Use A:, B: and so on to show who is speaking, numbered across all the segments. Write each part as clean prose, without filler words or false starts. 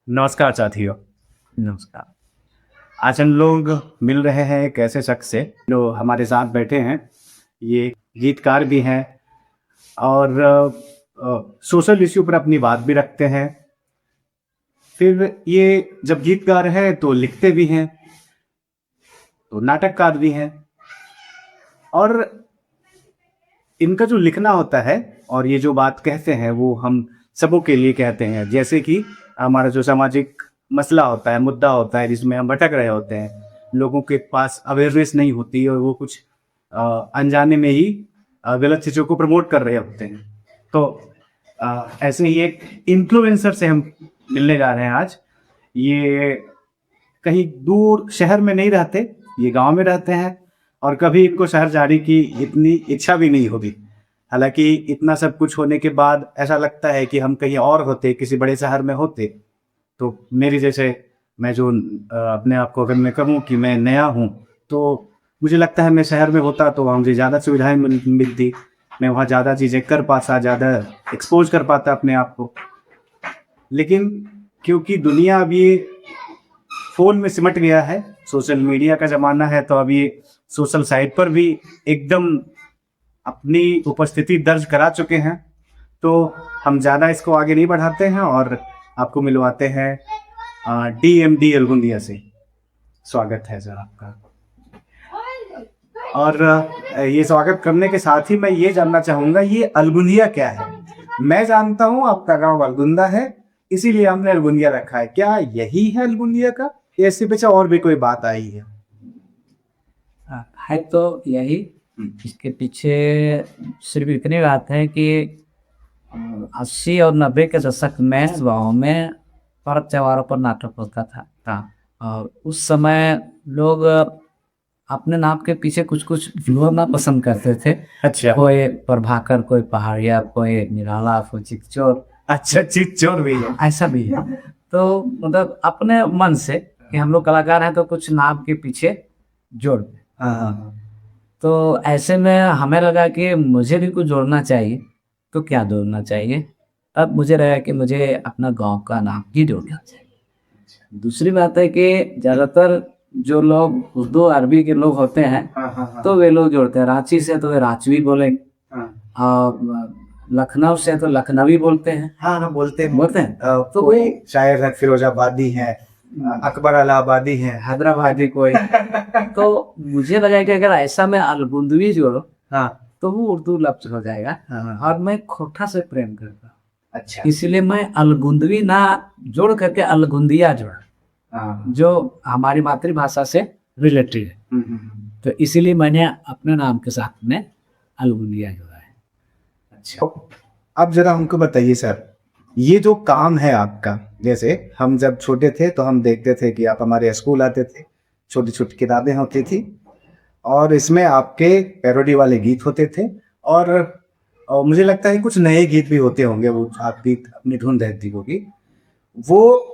A: नमस्कार साथियों।
B: नमस्कार।
A: आज हम लोग मिल रहे हैं एक ऐसे शख्स से जो हमारे साथ बैठे हैं। ये गीतकार भी हैं और सोशल इश्यू पर अपनी बात भी रखते हैं। फिर ये जब गीतकार हैं तो लिखते भी हैं, तो नाटककार भी हैं। और इनका जो लिखना होता है और ये जो बात कहते हैं वो हम सबों के लिए कहते हैं। जैसे कि हमारा जो सामाजिक मसला होता है, मुद्दा होता है जिसमें हम भटक रहे होते हैं, लोगों के पास अवेयरनेस नहीं होती और वो कुछ अनजाने में ही गलत चीज़ों को प्रमोट कर रहे होते हैं। तो ऐसे ही एक इन्फ्लुएंसर से हम मिलने जा रहे हैं आज। ये कहीं दूर शहर में नहीं रहते, ये गांव में रहते हैं और कभी इनको शहर जाने की इतनी इच्छा भी नहीं होगी। हालांकि इतना सब कुछ होने के बाद ऐसा लगता है कि हम कहीं और होते, किसी बड़े शहर में होते। तो मेरी जैसे मैं जो अपने आप को अगर मैं कहूँ कि मैं नया हूँ, तो मुझे लगता है मैं शहर में होता तो वहाँ मुझे ज़्यादा सुविधाएं मिलती, मैं वहाँ ज़्यादा चीज़ें कर पाता, ज़्यादा एक्सपोज कर पाता अपने आप को। लेकिन क्योंकि दुनिया अभी फ़ोन में सिमट गया है, सोशल मीडिया का ज़माना है, तो अभी सोशल साइट पर भी एकदम अपनी उपस्थिति दर्ज करा चुके हैं। तो हम ज़्यादा इसको आगे नहीं बढ़ाते हैं और आपको मिलवाते हैं DMD अलगुंदिया से। स्वागत है सर आपका। और ये स्वागत करने के साथ ही मैं ये जानना चाहूँगा, ये अलगुंदिया क्या है? मैं जानता हूँ आपका गांव अलगुंदा है, इसीलिए हमने अलगुंदिया रखा है। क्या यही है अलगुंदिया का, या इससे पीछे और भी कोई बात आई है?
B: है तो यही। इसके पीछे सिर्फ इतनी बात है कि 80 और 90 के दशक में गाँव में पर्व त्योहारों पर नाटक होता था और उस समय लोग अपने नाम के पीछे कुछ कुछ जोड़ना पसंद करते थे।
A: अच्छा,
B: कोई प्रभाकर, कोई पहाड़िया, कोई निराला, कोई चिकचोर।
A: अच्छा, चिकचोर भी है।
B: ऐसा भी है। तो मतलब अपने मन से कि हम लोग कलाकार हैं तो कुछ नाम के पीछे जोड़ दें।
A: हाँ,
B: तो ऐसे में हमें लगा कि मुझे भी कुछ जोड़ना चाहिए, तो क्या जोड़ना चाहिए? अब मुझे लगा कि मुझे अपना गांव का नाम ही जोड़ना चाहिए। दूसरी बात है कि ज़्यादातर जो लोग उर्दू अरबी के लोग होते हैं तो वे लोग जोड़ते हैं। रांची से तो वे रांचवी बोले, और लखनऊ से तो लखनवी बोलते हैं।
A: हाँ, बोलते
B: हैं।
A: तो वही शायर है, फिरोजाबादी है, अकबर इलाहाबादी है,
B: हैदराबादी कोई। तो मुझे लगा कि अगर ऐसा मैं अलगुंदवी जोड़ो तो वो उर्दू लफ्ज हो जाएगा। और मैं खोटा से प्रेम करता हूँ,
A: अच्छा,
B: इसलिए मैं अलगुंदवी ना जोड़ करके अलगुंदिया जोड़ा, जो हमारी मातृभाषा से रिलेटेड है। तो इसीलिए मैंने अपने नाम के साथ में अलगुंदिया जोड़ा है।
A: अच्छा। अब जरा हमको बताइए सर, ये जो काम है आपका, जैसे हम जब छोटे थे तो हम देखते थे कि आप हमारे स्कूल आते थे, छोटी छोटी किताबें होती थी और इसमें आपके पैरोडी वाले गीत होते थे और मुझे लगता है कुछ नए गीत भी होते होंगे, वो आपकी अपनी धुन रहती होगी वो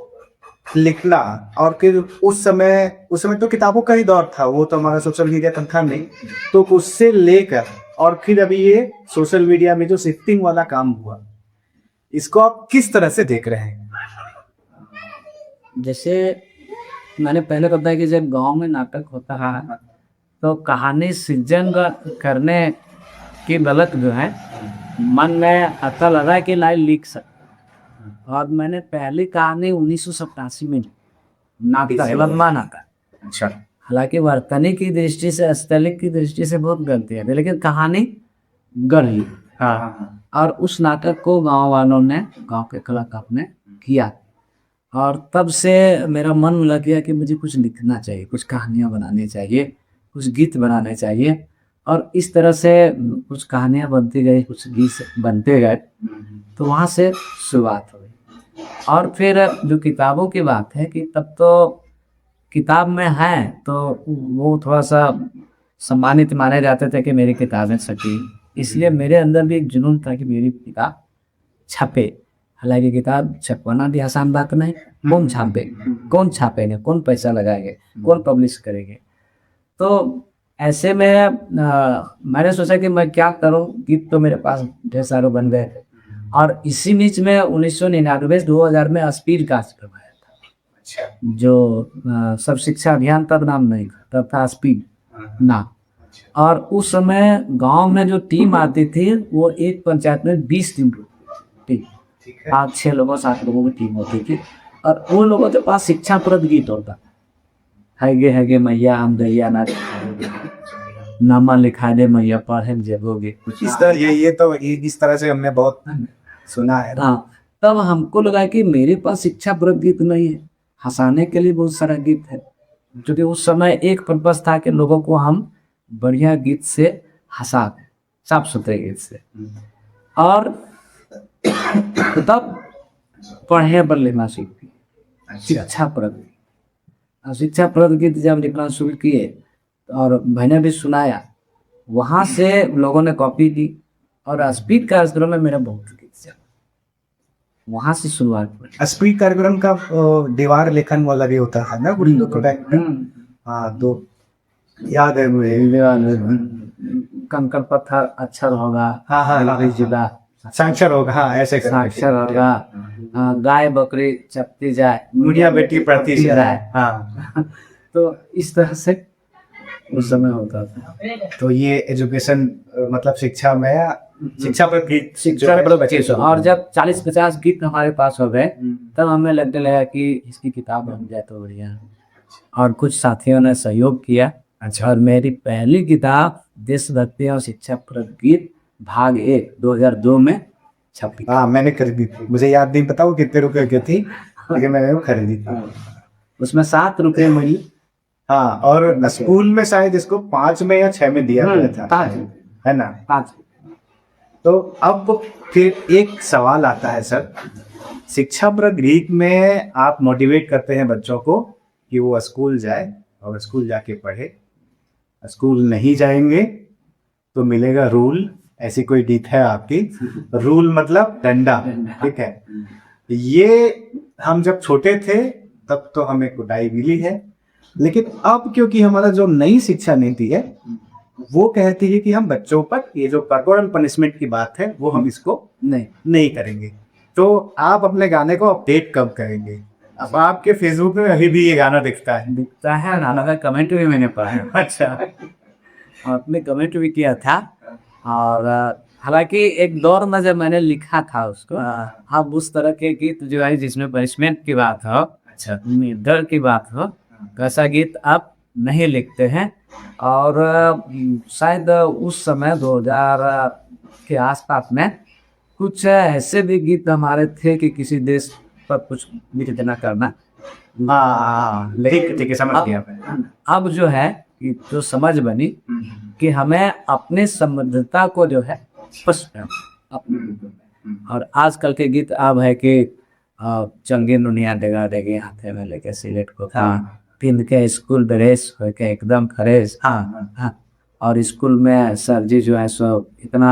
A: लिखना। और फिर उस समय तो किताबों का ही दौर था, वो तो हमारा सोशल मीडिया तक था नहीं। तो उससे लेकर और फिर अभी ये सोशल मीडिया में जो शिफ्टिंग वाला काम हुआ, इसको आप किस तरह से देख रहे हैं?
B: जैसे मैंने पहले बताया कि जब गांव में नाटक होता है तो कहानी सृजन करने की गलत जो है मन में आता लगा कि लाइन लिख सकता। और मैंने पहली कहानी 1987 में नाटक नाटक।
A: अच्छा,
B: हालांकि वर्तनी की दृष्टि से, स्थलिक की दृष्टि से बहुत गलती है, लेकिन कहानी गढ़ी।
A: हाँ,
B: और उस नाटक को गांव वालों ने, गांव के कलाकार ने किया और तब से मेरा मन लग गया कि मुझे कुछ लिखना चाहिए, कुछ कहानियाँ बनानी चाहिए, कुछ गीत बनाने चाहिए। और इस तरह से कुछ कहानियाँ बनती गई, कुछ गीत बनते गए, तो वहाँ से शुरुआत हुई। और फिर जो किताबों की बात है कि तब तो किताब में है तो वो थोड़ा सा सम्मानित माने जाते थे कि मेरी किताबें छपी, इसलिए मेरे अंदर भी एक जुनून था कि मेरी किताब छपे। हालांकि किताब छपवाना भी आसान बात नहीं, कौन छापे, कौन छापेंगे, कौन पैसा लगाएंगे, कौन पब्लिश करेंगे। तो ऐसे में मैंने सोचा कि मैं क्या करूं, गीत तो मेरे पास ढेर सारे बन गए थे और इसी बीच में 1999-2000 में स्पीड कार्यक्रम आया था,
A: अच्छा।
B: जो सब शिक्षा अभियान तब नाम नहीं था, तब था स्पीड नाम। और उस समय गांव में जो टीम आती थी वो एक पंचायत में 20 टीम टीम
A: ठीक है।
B: 5-6 लोगों 7 लोगों की टीम होती थी, और उन लोगों के पास शिक्षाप्रद गीत होता, हैगे मैया हम दैया ना नामा लिखा दे मैया पढ़े जगोगे,
A: इस तरह इस तरह से हमने बहुत सुना है।
B: हाँ। तब हमको लगा कि मेरे पास शिक्षाप्रद गीत नहीं है, हंसाने के लिए बहुत सारा गीत है, क्योंकि उस समय एक पर्पस था कि लोगों को हम बढ़िया गीत से हंसा दें, साफ सुथरे गीत से। और तब पढ़े पर लेना सीखी, शिक्षाप्रद गीत जब लिखना शुरू किए और मैंने भी सुनाया, वहाँ से लोगों ने कॉपी दी, और स्पीड कार्यक्रम में मेरा बहुत गीत चला, वहाँ से शुरुआत हुई।
A: स्पीड कार्यक्रम का दीवार लेखन वाला भी होता है ना, गुड़ी लोग हाँ, तो याद है मुझे।
B: कंकड़ पत्थर अक्षर होगा,
A: हाँ,
B: जिला
A: साक्षर होगा, हाँ ऐसे
B: साक्षर होगा, गाय बकरी चपती जाए,
A: मुड़िया बेटी प्रति जाए, हाँ।
B: तो इस तरह से उस समय होता था।
A: तो ये एजुकेशन मतलब शिक्षा में शिक्षा पर गीत,
B: शिक्षा पर बचे। और जब 40-50 गीत हमारे पास हो गए, तब हमें लगने लगा कि इसकी किताब बन जाए तो बढ़िया। और कुछ साथियों ने सहयोग किया। अच्छा। और मेरी पहली किताब देशभक्ति और शिक्षाप्रद गीत भाग 1 2002 में छपी।
A: हाँ, मैंने खरीदी थी, मुझे याद नहीं पता वो कितने रुपए की थी, लेकिन मैंने वो खरीदी थी।
B: उसमें 7 रुपये मिली।
A: हाँ, और स्कूल में शायद इसको 5 में या 6 में दिया गया था,
B: 5
A: है ना।
B: 5।
A: तो अब फिर एक सवाल आता है सर, शिक्षाप्रद गीत में आप मोटिवेट करते हैं बच्चों को कि वो स्कूल जाए और स्कूल जाके पढ़े, स्कूल नहीं जाएंगे तो मिलेगा रूल, ऐसी कोई गीत है आपकी? रूल मतलब डंडा, ठीक है। ये हम जब छोटे थे तब तो हमें कुटाई मिली है, लेकिन अब क्योंकि हमारा जो नई शिक्षा नीति है वो कहती है कि हम बच्चों पर ये जो कठोर पनिशमेंट की बात है वो हम इसको नहीं करेंगे। तो आप अपने गाने को अपडेट कब करेंगे? अब आपके फेसबुक में अभी भी ये गाना दिखता है
B: गाना का कमेंट भी मैंने पढ़ा।
A: अच्छा,
B: आपने कमेंट भी किया था। और हालांकि एक दौर में जब मैंने लिखा था उसको, अब उस तरह के गीत जो है जिसमें पनिशमेंट की बात हो, अच्छा डर की बात हो, वैसा गीत आप नहीं लिखते हैं। और शायद उस समय 2000 के आसपास में कुछ ऐसे भी गीत हमारे थे कि किसी देश पर कुछ लिख देना करना।
A: हाँ, ठीक है, समझ गया।
B: अब जो है कि जो समझ बनी कि हमें अपने संबद्धता को जो है स्पष्ट और आजकल के गीत अब है कि चंगी दुनिया देगा देगी हाथे में लेके सिलेट को, पिन के स्कूल ड्रेस हो के एकदम फ्रेश। हाँ, और स्कूल में सर जी जो है सो इतना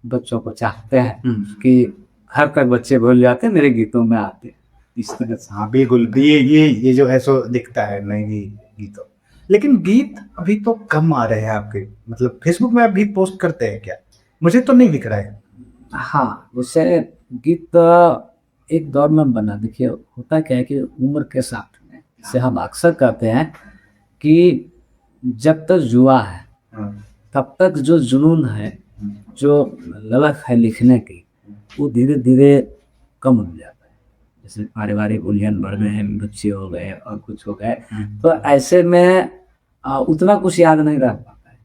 B: बच्चों को चाहते हैं कि हर तक बच्चे भूल जाते हैं मेरे गीतों में आते इस तरह से।
A: हाँ बिल्कुल, ये जो है सो दिखता है नई गीतों। लेकिन गीत अभी तो कम आ रहे हैं आपके, मतलब फेसबुक में आप गीत पोस्ट करते हैं क्या? मुझे तो नहीं दिख रहा है।
B: हाँ, उससे गीत एक दौर में बना। देखिए होता क्या है कि उम्र के साथ में से हम अक्सर कहते हैं कि जब तक जुआ है तब तक जो जुनून है, जो ललक है लिखने की, वो धीरे धीरे कम हो जाता है। जैसे पारिवारिक उलझन बढ़ गए हैं, बच्चे हो गए और कुछ हो गए, तो ऐसे में उतना कुछ याद नहीं रह पाता है।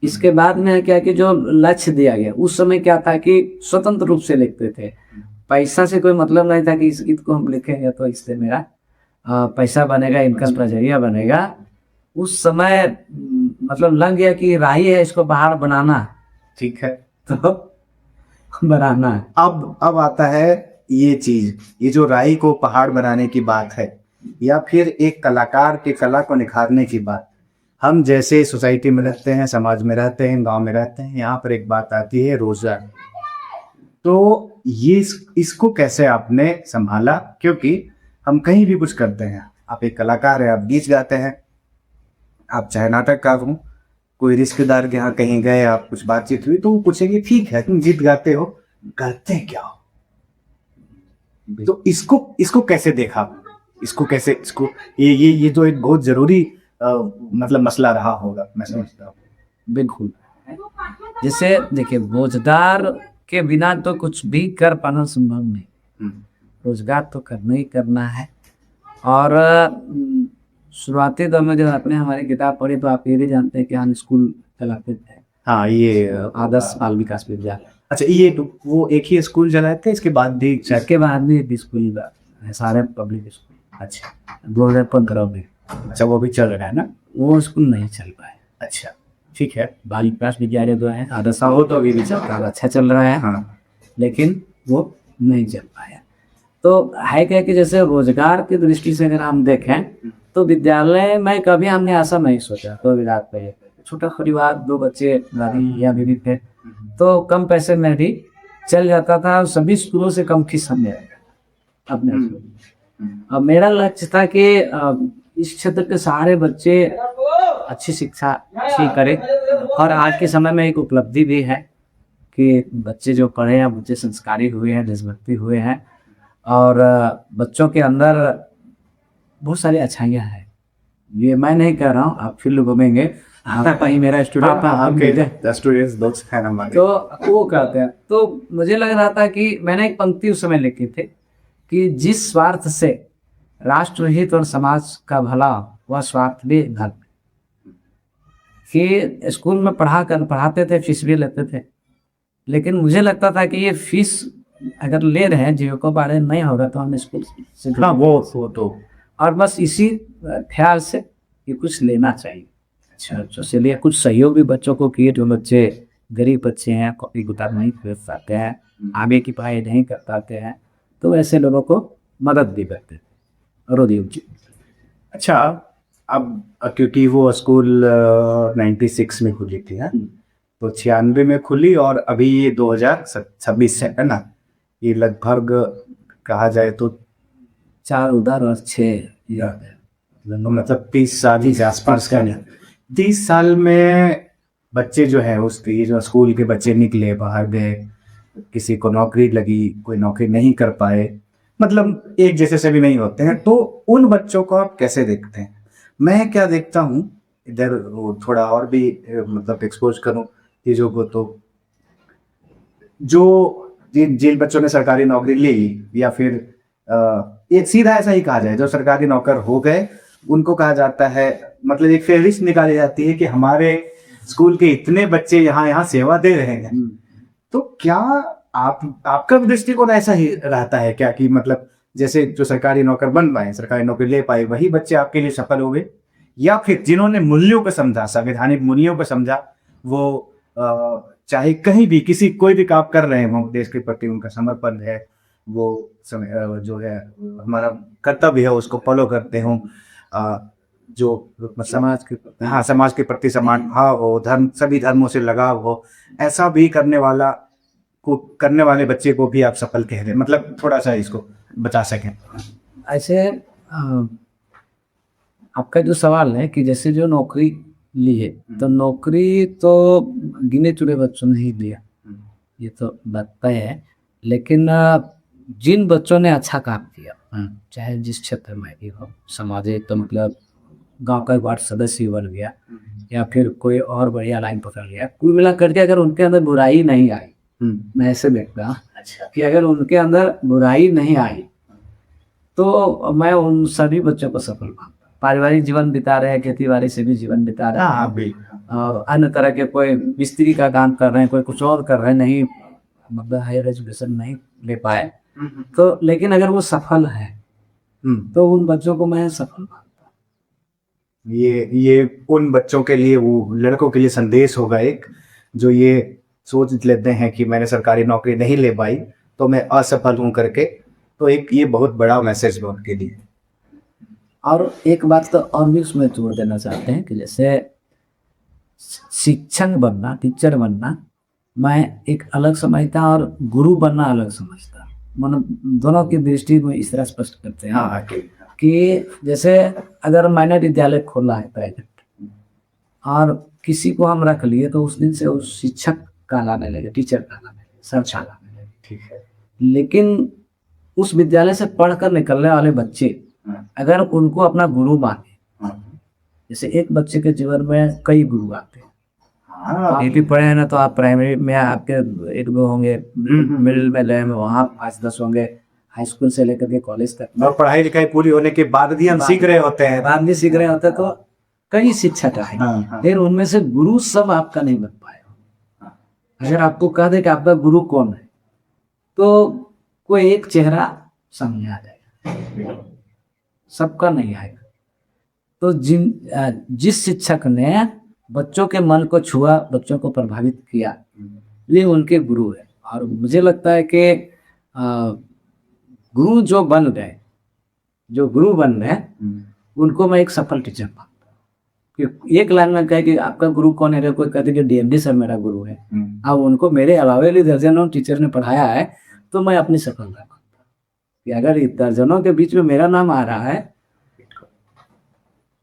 B: इसके बाद में क्या कि जो लक्ष्य दिया गया, उस समय क्या था कि स्वतंत्र रूप से लिखते थे, पैसा से कोई मतलब नहीं था कि इस गीत को हम लिखेंगे तो इससे मेरा पैसा बनेगा, इनकम का जरिया बनेगा। उस समय मतलब लग गया कि राही है, इसको पहाड़ बनाना,
A: ठीक है,
B: तो बनाना है।
A: अब आता है ये चीज, ये जो राई को पहाड़ बनाने की बात है, या फिर एक कलाकार के कला को निखारने की बात। हम जैसे सोसाइटी में रहते हैं, समाज में रहते हैं, गांव में रहते हैं, यहाँ पर एक बात आती है रोजगार। तो ये इसको कैसे आपने संभाला? क्योंकि हम कहीं भी कुछ करते हैं, आप एक कलाकार है, आप गीत गाते हैं, आप चाहे नाटककार हो, कोई रिश्तेदार के यहाँ कहीं गए, आप कुछ बातचीत हुई तो वो पूछेंगे ठीक है तुम गीत गाते हो, करते क्या हो? तो इसको इसको कैसे देखा, इसको कैसे, इसको ये तो एक बहुत जरूरी मतलब मसला रहा होगा, मैं समझता हूँ।
B: बिल्कुल। जैसे देखिए, रोजगार के बिना तो कुछ भी कर पाना संभव नहीं।
A: हम्म,
B: रोजगार तो करना ही करना है। और शुरुआती दौर में जब आपने हमारी किताब पढ़ी तो आप ये भी जानते हैं कि हम स्कूल चलाते थे,
A: हाँ ये
B: आदर्श बाल विकास विद्यालय।
A: अच्छा, ये तो वो एक ही स्कूल चलाए थे, इसके बाद भी शायद?
B: इसके बाद भी एक स्कूल है, सारे पब्लिक स्कूल।
A: अच्छा
B: 2015 में
A: अच्छा, वो भी चल रहा है ना?
B: वो स्कूल नहीं चल पाए।
A: अच्छा ठीक है।
B: बाल विकास विद्यालय जो है आदर्श, वो तो अभी भी चल रहा है, अच्छा चल रहा है,
A: हाँ
B: लेकिन वो नहीं चल पाया। तो है क्या कि जैसे रोजगार की दृष्टि से अगर हम देखें तो विद्यालय में कभी हमने ऐसा नहीं सोचा। तो विराट पे छोटा परिवार, 2 बच्चे, दादी या बीवी थे, तो कम पैसे में भी चल जाता था और सभी स्कूलों से कम फीस हमने अपने स्कूल। अब मेरा लक्ष्य था कि इस क्षेत्र के सारे बच्चे अच्छी शिक्षा अच्छी करें। और आज के समय में एक उपलब्धि भी है कि बच्चे जो पढ़े हैं, बच्चे संस्कारी हुए हैं, देशभक्ति हुए हैं, और बच्चों के अंदर बहुत सारी अच्छाइयाँ हैं। ये मैं नहीं कह रहा हूँ, आप फील्ड घूमेंगे, आप ही मेरा स्टूडेंट,
A: आपके स्टूडेंट्स दोस्त हैं हमारे।
B: तो वो कहते हैं। तो मुझे लग रहा था कि मैंने एक पंक्ति उस समय लिखी थी कि जिस स्वार्थ से राष्ट्रहित और समाज का भला, वह स्वार्थ भी धर्म। कि स्कूल में पढ़ाते थे, फीस भी लेते थे, लेकिन मुझे लगता था कि ये फीस अगर ले रहे हैं, जीविकोपार्जन नहीं होगा तो हम स्कूल से
A: हाँ वो तो
B: और बस इसी ख्याल से कि कुछ लेना चाहिए। अच्छा, तो इसलिए कुछ सहयोग भी बच्चों को किए। जो बच्चे गरीब बच्चे हैं, कॉपी किताब नहीं खरीद पाते हैं, आगे की पढ़ाई नहीं कर पाते हैं, तो ऐसे लोगों को मदद भी करते थे।
A: अच्छा, अब क्योंकि वो स्कूल 96 में खुली थी है, तो 96 में खुली और अभी ये 2026 है ना? ये लगभग कहा जाए तो
B: 4 उधर और 6
A: मतलब 30 साल ही के आसपास का नहीं। 30 साल में बच्चे जो है, उसके जो स्कूल के बच्चे निकले, बाहर गए, किसी को नौकरी लगी, कोई नौकरी नहीं कर पाए, मतलब एक जैसे से भी नहीं होते हैं। तो उन बच्चों को आप कैसे देखते हैं? मैं क्या देखता हूँ इधर, वो थोड़ा और भी मतलब एक्सपोज करूँ चीज़ों को, तो जो जिन बच्चों ने सरकारी नौकरी ली, या फिर एक सीधा ऐसा ही कहा जाए, जो सरकारी नौकर हो गए, उनको कहा जाता है, मतलब एक फहरिस्त निकाली जाती है कि हमारे स्कूल के इतने बच्चे यहाँ सेवा दे रहे हैं। तो क्या आपका दृष्टिकोण ऐसा ही रहता है क्या, कि मतलब जैसे जो सरकारी नौकर बन पाए, सरकारी नौकरी ले पाए, वही बच्चे आपके लिए सफल हो गए, या फिर जिन्होंने मूल्यों को समझा, संवैधानिक मूल्यों को समझा, वो चाहे कहीं भी कोई भी काम कर रहे हो, देश के प्रति उनका समर्पण है, वो जो है हमारा कर्तव्य है, उसको फॉलो करते हो, जो समाज के प्रति सम्मान भाव हो, सभी धर्मों से लगाव हो, ऐसा भी करने वाले बच्चे को भी आप सफल कह रहे हैं? मतलब थोड़ा सा इसको बता सकें।
B: ऐसे आपका जो सवाल है कि जैसे जो नौकरी ली है, तो नौकरी तो गिने चुने बच्चों ने ही लिया, ये तो बात तय है। लेकिन जिन बच्चों ने अच्छा काम किया, चाहे जिस क्षेत्र में भी हो, सामाजिक, तो मतलब गांव का वार्ड सदस्य बन गया, या फिर कोई और बढ़िया लाइन पकड़ लिया, कुल मिला करके अगर उनके अंदर बुराई नहीं आई, मैं ऐसे देखता हूँ कि अगर उनके अंदर बुराई नहीं आई तो मैं उन सभी बच्चों को सफल मानता हूँ। पारिवारिक जीवन बिता रहे हैं, खेती बाड़ी से भी जीवन बिता रहे हैं, और अन्य तरह के कोई मिस्त्री का काम कर रहे हैं, कोई कुछ और कर रहे हैं, नहीं मतलब हायर एजुकेशन नहीं ले पाए, तो लेकिन अगर वो सफल है तो उन बच्चों को मैं सफल मानता हूँ।
A: ये उन बच्चों के लिए, वो लड़कों के लिए संदेश होगा एक, जो ये सोच लेते हैं कि मैंने सरकारी नौकरी नहीं ले पाई तो मैं असफल हूं करके, तो एक ये बहुत बड़ा मैसेज है उनके लिए।
B: और एक बात तो और भी उसमें जोड़ देना चाहते हैं कि जैसे शिक्षक बनना, टीचर बनना मैं एक अलग समझता, और गुरु बनना अलग समझता। मतलब दोनों की दृष्टि में इस तरह स्पष्ट करते हैं कि जैसे अगर मैंने विद्यालय खोला है प्राइवेट, और किसी को हम रख लिए, तो उस दिन से उस शिक्षक कहलाने लगे, टीचर कहलाने लगे, सर कहलाने लगे।
A: ठीक है।
B: लेकिन उस विद्यालय से पढ़कर निकलने वाले बच्चे अगर उनको अपना गुरु माने, जैसे एक बच्चे के जीवन में कई गुरु आते हैं।
A: हाँ,
B: एक भी पढ़े हैं ना तो आप प्राइमरी में आपके एक दो होंगे, मिडिल में गए वहाँ 5-10 होंगे, हाई स्कूल से लेकर के कॉलेज तक।
A: और पढ़ाई लिखाई पूरी होने के बाद भी हम सीख रहे होते हैं।
B: बाद में सीख रहे होते तो कई शिक्षक आए,
A: हाँ।
B: फिर उनमें से गुरु सब आपका नहीं बन पाएगा। अगर आपको कह दे कि आपका गुरु कौन है तो कोई एक चेहरा सामने आ जाएगा, सबका नहीं आएगा। तो जिस शिक्षक ने बच्चों के मन को छुआ, बच्चों को प्रभावित किया, ये उनके गुरु है। और मुझे लगता है कि गुरु जो बन गए, जो गुरु बन गए, उनको मैं एक सफल टीचर मानता हूँ। कि एक लाइन में कहे कि आपका गुरु कौन है, कोई कहते कि डीएमडी सर मेरा गुरु है, अब उनको मेरे अलावे भी दर्जनों टीचर ने पढ़ाया है, तो मैं अपनी सफलता मानता हूँ कि अगर दर्जनों के बीच में मेरा नाम आ रहा है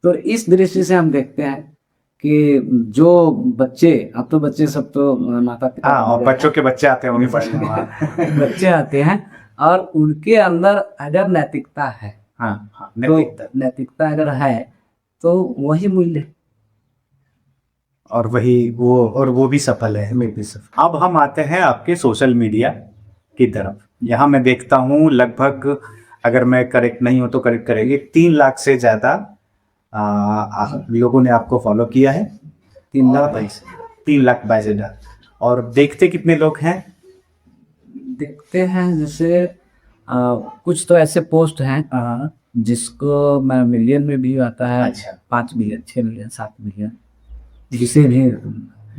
B: तो इस दृष्टि से हम देखते हैं कि जो बच्चे, अब तो बच्चे सब तो माता पिता,
A: हाँ, और बच्चों के बच्चे आते हैं उन्हें पढ़ने।
B: बच्चे आते हैं और उनके अंदर अगर नैतिकता है,
A: हाँ,
B: तो नैतिकता अगर है तो वही मूल्य है।
A: और वो भी सफल है, मैं भी सफल। अब हम आते हैं आपके सोशल मीडिया की तरफ। यहाँ मैं देखता हूँ लगभग, अगर मैं करेक्ट नहीं हूँ तो करेक्ट करेंगे, 3 लाख से ज्यादा लोगों ने आपको फॉलो किया है। 3,22,000। और देखते कितने लोग हैं?
B: देखते हैं जैसे कुछ तो ऐसे पोस्ट हैं जिसको मैं मिलियन में भी आता है।
A: अच्छा।
B: 5 मिलियन, 6 मिलियन, 7 मिलियन, जिसे भी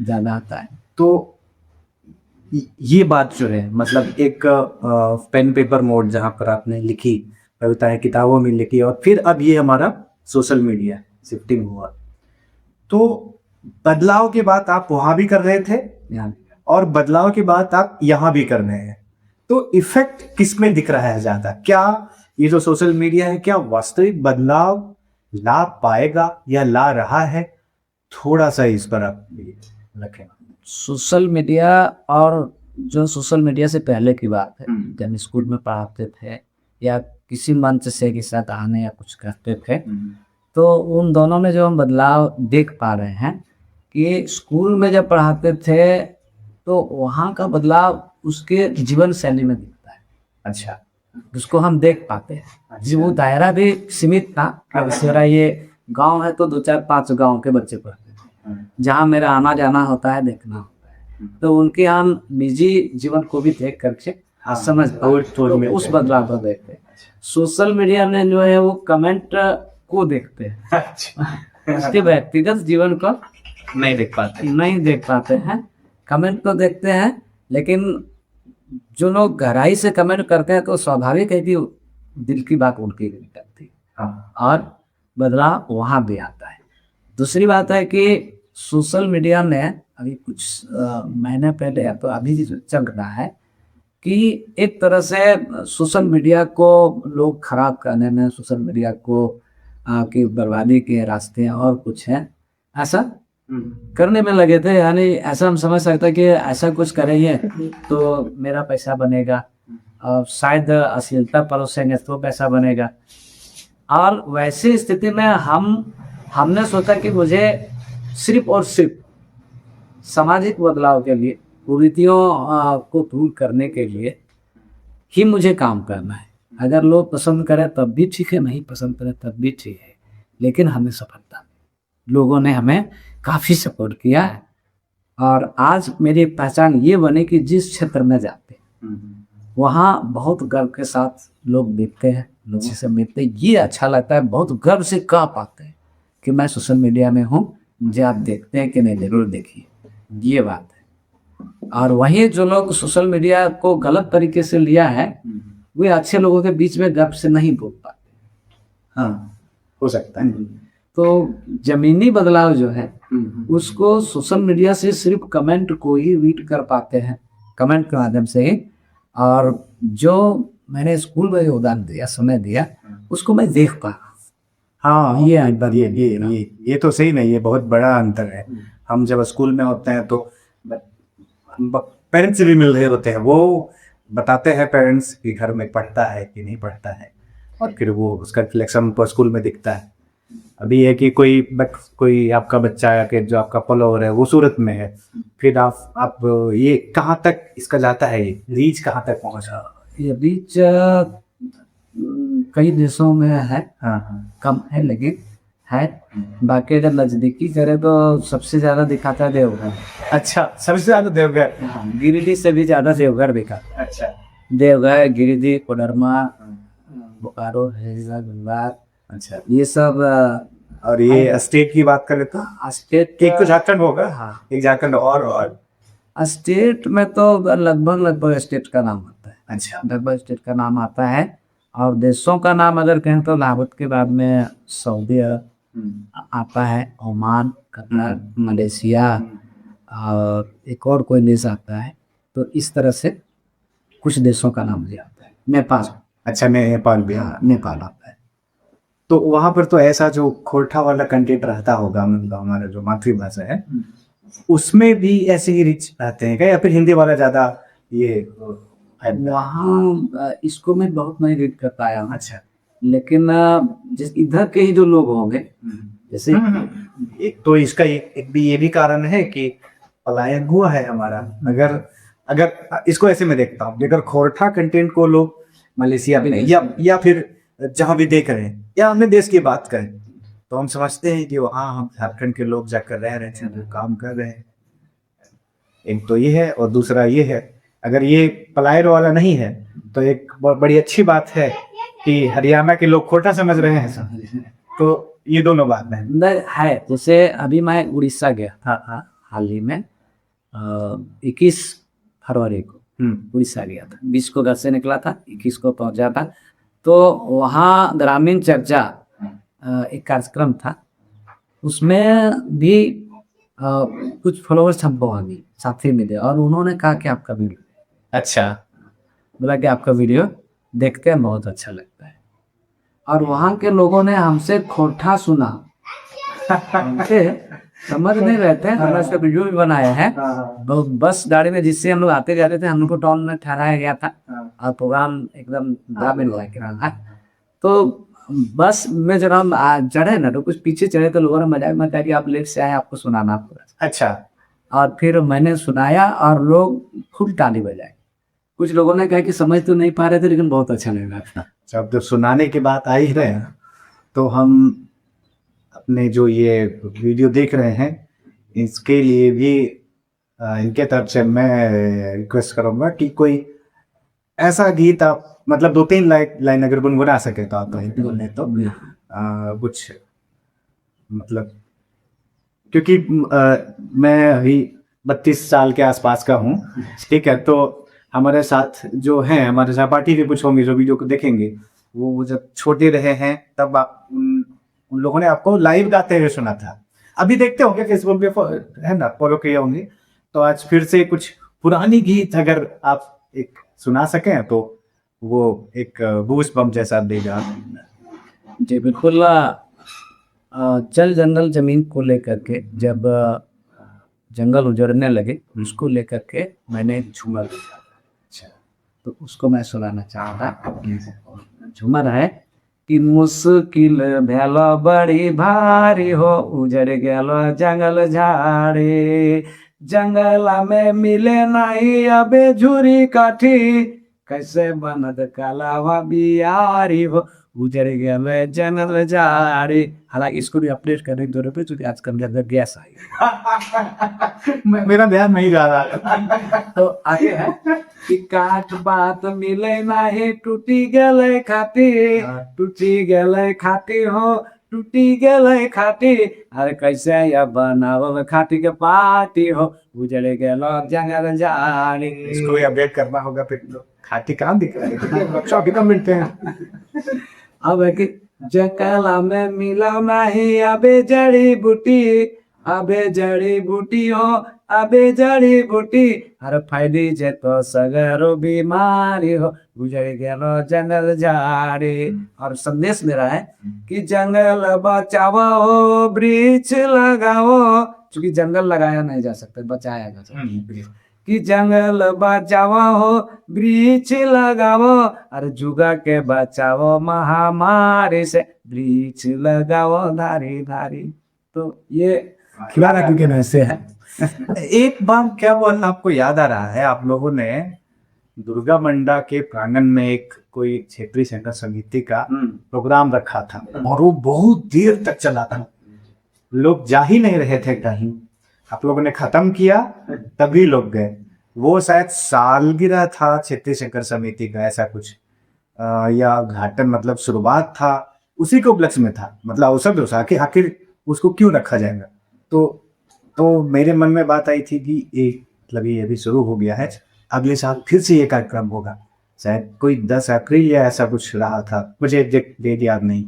B: ज्यादा आता है।
A: तो ये बात जो है, मतलब एक पेन पेपर मोड जहाँ पर आपने लिखी, कविता है, किताबों में लिखी, और फिर अब ये हमारा सोशल मीडिया शिफ्टिंग हुआ, तो बदलाव के बाद आप वहां भी कर रहे थे और बदलाव के बाद आप यहाँ भी कर रहे हैं, तो इफेक्ट किस में दिख रहा है ज्यादा? क्या ये जो सोशल मीडिया है, क्या वास्तविक बदलाव ला पाएगा या ला रहा है? थोड़ा सा इस पर आप रखें।
B: सोशल मीडिया, और जो सोशल मीडिया से पहले की बात है, जब स्कूल में पढ़ाते थे या किसी मंच से के साथ आने या कुछ करते थे, तो उन दोनों में जो हम बदलाव देख पा रहे हैं कि स्कूल में जब पढ़ाते थे तो वहाँ का बदलाव उसके जीवन शैली में दिखता है।
A: अच्छा,
B: जिसको हम देख पाते हैं। जी, वो दायरा भी सीमित था। अब मेरा ये गांव है तो 2-4-5 गांव के बच्चे पढ़ते थे, जहाँ मेरा आना जाना होता है, देखना होता है, तो उनके हम निजी जीवन को भी देख करके समझ पाते, उस बदलाव को देखते हैं। सोशल मीडिया में जो है वो कमेंट को देखते हैं, उसके व्यक्तिगत जीवन को नहीं देख पाते हैं। कमेंट को देखते हैं, लेकिन जो लोग गहराई से कमेंट करते हैं तो स्वाभाविक है कि दिल की बात उनकी लगती है, और बदलाव वहाँ भी आता है। दूसरी बात है कि सोशल मीडिया ने अभी कुछ महीने पहले, या तो अभी चल रहा है कि एक तरह से सोशल मीडिया को लोग खराब करने में, सोशल मीडिया को की बर्बादी के रास्ते और कुछ है ऐसा करने में लगे थे। यानी ऐसा हम समझ सकते हैं कि ऐसा कुछ करेंगे तो मेरा पैसा बनेगा, और शायद अश्लीलता परोसेंगे तो पैसा बनेगा। और वैसी स्थिति में हमने सोचा कि मुझे सिर्फ और सिर्फ सामाजिक बदलाव के लिए, कुरीतियों को दूर करने के लिए ही मुझे काम करना है। अगर लोग पसंद करें तब भी ठीक है, नहीं पसंद करें तब भी ठीक है, लेकिन हमें सफलता, लोगों ने हमें काफ़ी सपोर्ट किया है। और आज मेरी पहचान ये बने कि जिस क्षेत्र में जाते वहाँ बहुत गर्व के साथ लोग देखते हैं, लोगों से मिलते हैं, ये अच्छा लगता है, बहुत गर्व से कह पाते हैं कि मैं सोशल मीडिया में हूँ, मुझे आप देखते हैं कि नहीं, जरूर देखिए, ये बात है। और वही जो लोग सोशल मीडिया को गलत तरीके से लिया है, वे अच्छे लोगों के बीच में गर्व से नहीं बोल पाते।
A: हाँ, हो सकता है।
B: तो जमीनी बदलाव जो है उसको सोशल मीडिया से सिर्फ कमेंट को ही रीड कर पाते हैं, कमेंट के माध्यम से ही। और जो मैंने स्कूल में योगदान दिया, समय दिया, उसको मैं देख पा रहा हूँ।
A: हाँ, ये तो सही नहीं, ये बहुत बड़ा अंतर है। हम जब स्कूल में होते हैं तो पेरेंट्स से भी मिल रहे होते हैं, वो बताते हैं पेरेंट्स कि घर में पढ़ता है कि नहीं पढ़ता है, और फिर वो उसका रिफ्लेक्शन स्कूल में दिखता है। अभी है कि कोई आपका बच्चा है कि जो आपका फॉलोअर है वो सूरत में है, फिर आप ये कहाँ तक इसका जाता है, ये रीच कहाँ तक पहुँचा?
B: ये बीच कई देशों में है,
A: हाँ हाँ।
B: कम है लेकिन है। बाकी अगर नज़दीकी करें तो सबसे ज़्यादा दिखाता है देवघर।
A: अच्छा, सबसे ज्यादा देवघर।
B: हाँ, गिरिडीह से भी ज़्यादा देवघर दिखा।
A: अच्छा।
B: देवघर, गिरिडीह, कोडरमा, बोकारो, हैदराबाद,
A: अच्छा,
B: ये सब
A: और ये स्टेट की बात करें तो
B: स्टेट
A: एक तो झारखंड होगा।
B: हाँ,
A: एक झारखंड और
B: स्टेट में तो लगभग स्टेट का नाम आता है।
A: अच्छा।
B: लगभग स्टेट का नाम आता है। और देशों का नाम अगर कहें तो भारत के बाद में सऊदी अरब आता है, ओमान, कतर, मलेशिया, और एक और कोई देश आता है। तो इस तरह से कुछ देशों का नाम लिया आता है। नेपाल,
A: अच्छा, नेपाल भी।
B: हाँ, नेपाल आता है।
A: तो वहां पर तो ऐसा जो खोरठा वाला कंटेंट रहता होगा, मतलब हमारा जो मातृभाषा है उसमें भी ऐसे ही रिच रहते हैं क्या, या फिर हिंदी वाला ज्यादा ये है?
B: वहाँ इसको मैं बहुत नहीं रीड कर पाया हूँ।
A: अच्छा।
B: लेकिन जिस इधर के ही जो लोग होंगे, जैसे
A: एक तो इसका एक भी ये भी कारण है कि पलायन हुआ है हमारा। अगर अगर इसको ऐसे में देखता हूँ, अगर खोरठा कंटेंट को लोग मलेशिया में या फिर जहां भी देख रहे हैं, या अपने देश की बात करें, तो हम समझते हैं कि वहाँ हम झारखंड के लोग जाकर रह रहे हैं, वो काम कर रहे हैं। एक तो ये है, और दूसरा ये है, अगर ये पलायन वाला नहीं है तो एक बड़ी अच्छी बात है कि हरियाणा के लोग खोटा समझ रहे हैं। तो ये दोनों बात है।
B: अंदर है। जैसे अभी मैं उड़ीसा गया था हाल ही में, 21 फरवरी को उड़ीसा गया था। 20 को घर से निकला था, 21 को पहुंचा था। तो वहाँ ग्रामीण चर्चा एक कार्यक्रम था, उसमें भी कुछ फॉलोअर्स हमको आ गए, साथी मिले, और उन्होंने कहा कि आपका वीडियो,
A: अच्छा,
B: बोला कि आपका वीडियो देखते हैं, बहुत अच्छा लगता है। और वहाँ के लोगों ने हमसे खोटा सुना, हमसे समझ नहीं रहते हैं। हमने इसका वीडियो भी बनाया है। बस गाड़ी में जिससे हम लोग आते जाते थे, हम लोग को टाउन में ठहराया गया था, और प्रोग्राम एकदम ग्रामीण हुआ है। तो बस में जब हम चढ़े ना, तो कुछ पीछे चढ़े तो लोगों ने मजाक में कहा कि आप लेट से आए, आपको सुनाना पड़ा।
A: अच्छा।
B: और फिर मैंने सुनाया और लोग खूब ताली बजाए। कुछ लोगों ने कहा कि समझ तो नहीं पा रहे थे, लेकिन बहुत अच्छा लग रहा था।
A: जब तो सुनाने की बात आ ही रहे हैं, तो हम अपने जो ये वीडियो देख रहे हैं, इसके लिए भी इनके तरफ से मैं रिक्वेस्ट करूंगा कि कोई ऐसा गीत आप मतलब 2-3 लाइन अगर गुनगुना सके तो आप हिंदी बोले तो कुछ मतलब, क्योंकि मैं अभी 32 साल के आसपास का हूँ, ठीक है। तो हमारे साथ जो हैं, हमारे सहपाठी भी कुछ होंगे जो वीडियो को देखेंगे, वो जब छोटे रहे हैं तब उन लोगों ने आपको लाइव गाते हुए सुना था। अभी देखते होंगे फेसबुक पे, है ना, फॉलो किए होंगे। तो आज फिर से कुछ पुरानी गीत अगर आप एक सुना सकें तो वो एक बूस्ट बम जैसा देगा।
B: जी बिल्कुल। जल जंगल जमीन को लेकर के, जब जंगल उजड़ने लगे, उसको लेकर के मैंने एक झूमर लिखा।
A: अच्छा,
B: तो उसको मैं सुनाना चाहता। झूमर है कि मुश्किल भेल बड़ी भारी हो, उजड़ गेल जंगल झाड़ी, जंगल में मिले नहीं अबे झुरी काठी, कैसे बनद कलावा बियारी हो, उजड़ गेल जंगल झाड़ी। हालांकि इसको भी अपडेट करने की जरूरत है, क्योंकि आजकल के अंदर गैस आई।
A: मेरा ध्यान नहीं जा रहा।
B: तो आगे है कि काट बात मिले नहीं, टूटी गेले खाती, टूटी गेले खाती हो, टूटी गेले खाती, अरे कैसे या बनावल खाती के पार्टी हो, उजड़ गेलो जंगल झाड़ी।
A: इसको भी अपडेट करना होगा फिर तो। खाती कहाँ दिख रहा है, बच्चों अभी तो मिलते हैं।
B: अब है कि जंगल में मिला नहीं अबे जड़ी बूटी, अबे जड़ी बूटी हो, अबे जड़ी बूटी, अरे फैली जे तो सगरो बीमारी हो, गुजर गेलो जंगल झाड़ी। और संदेश मेरा है कि जंगल बचाओ, वृक्ष लगाओ, क्योंकि जंगल लगाया नहीं जा सकता, बचाया जा सकता। कि जंगल बचाओ हो वृक्ष लगाओ और जुगा के बचाओ महामारी से वृक्ष लगाओ धारी धारी। तो ये खिलाना क्योंकि वैसे है।
A: एक बार क्या हुआ था, आपको याद आ रहा है, आप लोगों ने दुर्गा मंडा के प्रांगण में एक कोई क्षेत्रीय संगीत समिति का प्रोग्राम रखा था और वो बहुत देर तक चला था, लोग जा ही नहीं रहे थे कहीं। आप लोगों ने खत्म किया तभी लोग गए। वो शायद सालगिरह था क्षेत्रीय शंकर समिति का, ऐसा कुछ या घाटन मतलब शुरुआत था, उसी के उपलक्ष्य में था, मतलब अवसर दोषा कि आखिर उसको क्यों रखा जाएगा। तो मेरे मन में बात आई थी कि मतलब ये अभी शुरू हो गया है, अगले साल फिर से ये कार्यक्रम होगा, शायद कोई 10 अप्रैल या ऐसा कुछ रहा था, मुझे डेट याद नहीं।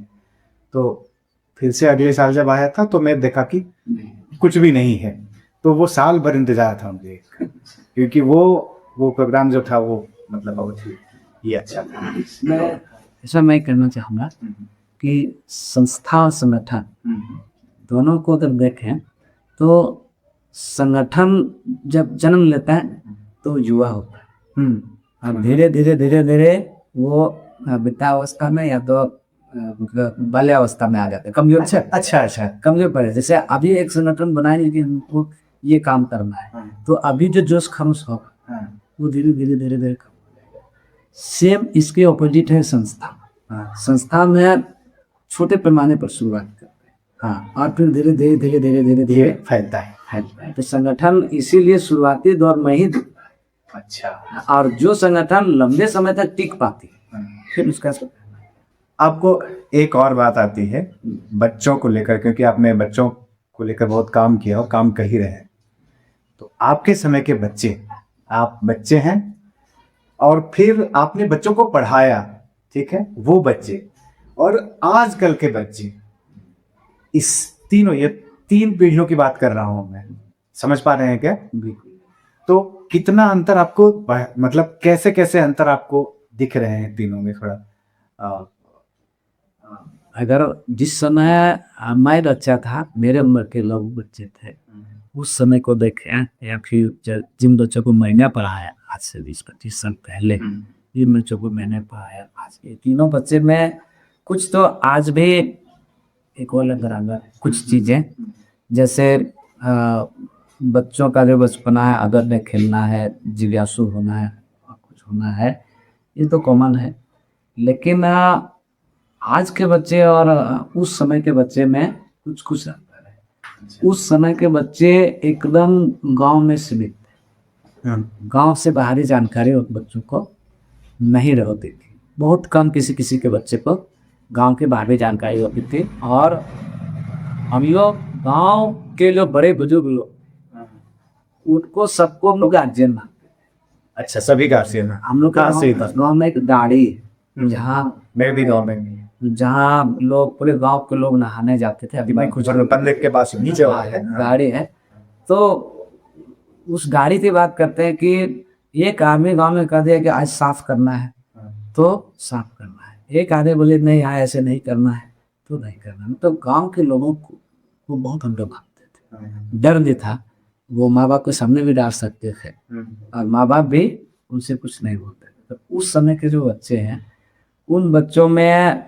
A: तो फिर से अगले साल जब आया था तो मैं देखा कि कुछ भी नहीं है। तो वो साल भर इंतजार था मुझे, क्योंकि वो प्रोग्राम जो था वो मतलब बहुत ही अच्छा था।
B: ऐसा मैं कहना चाहूँगा कि संस्था और संगठन दोनों को अगर देखें तो संगठन जब जन्म लेता है तो युवा होता है, और धीरे धीरे वो वृद्धावस्था में या तो बाल्यावस्था में आ जाते हैं, कमजोर। अच्छा कमजोर पड़े। जैसे अभी एक संगठन बनाए कि हमको ये काम करना है, तो अभी जो जोश खरोश होगा वो धीरे धीरे सेम इसके ऑपोजिट है संस्था। संस्था में छोटे पैमाने पर शुरुआत करते हैं, और फिर धीरे धीरे
A: फैलता है।
B: तो संगठन इसीलिए शुरुआती दौर में ही,
A: अच्छा,
B: और जो संगठन लंबे समय तक टिक पाती है फिर उसका।
A: आपको एक और बात आती है बच्चों को लेकर, क्योंकि आपने बच्चों को लेकर बहुत काम किया और काम कर ही रहे हैं। तो आपके समय के बच्चे, आप बच्चे हैं और फिर आपने बच्चों को पढ़ाया, ठीक है, वो बच्चे और आजकल के बच्चे, इस ये 3 पीढ़ियों की बात कर रहा हूं मैं, समझ पा रहे हैं क्या? तो कितना अंतर आपको, मतलब कैसे कैसे अंतर आपको दिख रहे हैं तीनों में? थोड़ा
B: अगर जिस समय मैं बच्चा था, मेरे उम्र के लोग बच्चे थे, उस समय को देखें, या फिर जिन बच्चों को मैंने पढ़ाया आज से 20-25 साल पहले, जिन बच्चों को मैंने पढ़ाया आज, ये तीनों बच्चे में कुछ तो आज भी एक और बराबर कुछ चीज़ें, जैसे बच्चों का जो बचपना है, अगर में खेलना है, जिज्ञासु होना है, कुछ होना है, ये तो कॉमन है। लेकिन आज के बच्चे और उस समय के बच्चे में कुछ अंतर है। उस समय के बच्चे एकदम गांव में सीमित थे, गांव से बाहरी जानकारी उन बच्चों को नहीं होती थी। बहुत कम किसी के बच्चे को गांव के बाहरी जानकारी होती थी। और हम लोग गांव के जो बड़े बुजुर्ग लोग, उनको सबको हम लोग गार्जियन मानते थे।
A: अच्छा, सभी गार्जियन।
B: हम लोग गाँव में एक गाड़ी है, जहाँ
A: मैं भी गाँव में,
B: जहाँ लोग पूरे गांव के लोग नहाने जाते थे। अभी भाई कुछ
A: पंडित के पास नीचे
B: गाड़ी है, तो उस गाड़ी की बात करते हैं कि एक आदमी गांव में कह दिया कि आज साफ करना है तो साफ करना है, एक आदमी बोले नहीं यहाँ ऐसे नहीं करना है तो नहीं करना है। तो गांव के लोगों को वो बहुत हम लोग मानते थे, डर नहीं था। वो माँ बाप के सामने भी डांट सकते थे और माँ बाप भी उनसे कुछ नहीं बोलते थे। तो उस समय के जो बच्चे हैं, उन बच्चों में